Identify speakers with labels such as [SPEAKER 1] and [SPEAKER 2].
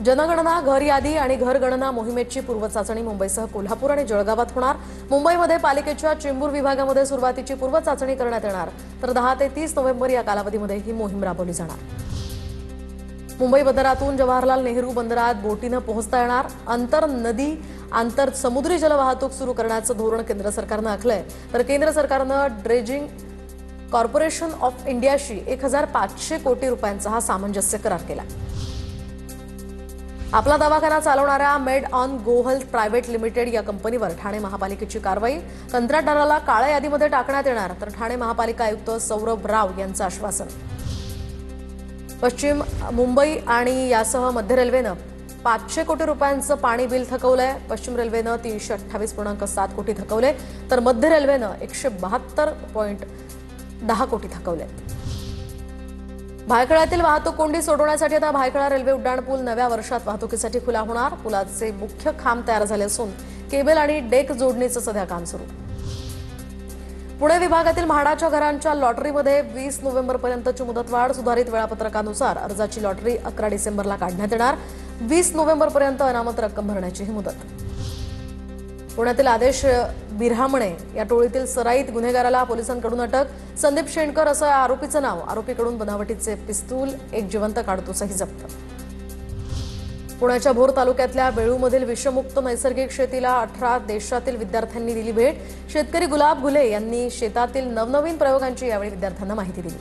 [SPEAKER 1] जनगणना, घर यादी आणि घरगणना मोहिमेची पूर्वचाचणी मुंबईसह कोल्हापूर आणि जळगावात होणार। मुंबईमध्ये पालिकेच्या चेंबूर विभागामध्ये सुरुवातीची पूर्वचाचणी करण्यात येणार, तर 10 ते 30 नोव्हेंबर या कालावधीमध्ये ही मोहीम राबवली जाणार। मुंबई बंदरातून जवाहरलाल नेहरू बंदरात बोटीनं पोहोचता येणार। आंतर नदी आंतर समुद्री जलवाहतूक सुरू करण्याचं धोरण केंद्र सरकारनं आखलंय, तर केंद्र सरकारनं ड्रेजिंग कॉर्पोरेशन ऑफ इंडियाशी 1500 कोटी रुपयांचा हा सामंजस्य करार केला। आपला दवाखाना चालवणाऱ्या made on go health private limited या कंपनीवर ठाणे महापालिकेची कारवाई। कंत्राटदाराला काळ्या यादीमध्ये टाकण्यात येणार, तर ठाणे महापालिका आयुक्त सौरभ राव यांचं आश्वासन। पश्चिम मुंबई आणि यासह मध्य रेल्वेनं 500 कोटी रुपयांचं पाणी बिल थकवलंय। पश्चिम रेल्वेनं 328.7 कोटी थकवले, तर मध्य रेल्वेनं 172.10 कोटी थकवले। भायखळ्यातील वाहतूक कोंडी सोडवण्यासाठी आता भायखळा रेल्वे उड्डाणपूल नव्या वर्षात वाहतुकीसाठी खुला होणार। पुलाचे मुख्य खांब तयार झाले असून केबल आणि डेक जोडणीचं सध्या काम सुरू। पुणे विभागातील म्हाडाच्या घरांच्या लॉटरीमध्ये 20 नोव्हेंबरपर्यंतची मुदतवाढ। सुधारित वेळापत्रकानुसार अर्जाची लॉटरी 11 डिसेंबरला काढण्यात येणार। 20 नोव्हेंबरपर्यंत अनामत रक्कम भरण्याची ही मुदत। पुण्यातील आदेश बिरहामणे या टोळीतील सराईत गुन्हेगाराला पोलिसांकडून अटक। संदीप शेणकर असं या आरोपीचं नाव। आरोपीकडून बनावटीचे पिस्तूल, एक जिवंत काडतूसही जप्त। पुण्याच्या भोर तालुक्यातल्या बेळूमधील विषमुक्त नैसर्गिक शेतीला 18 देशातील विद्यार्थ्यांनी दिली भेट। शेतकरी गुलाब घुले यांनी शेतातील नवनवीन प्रयोगांची यावेळी विद्यार्थ्यांना माहिती दिली।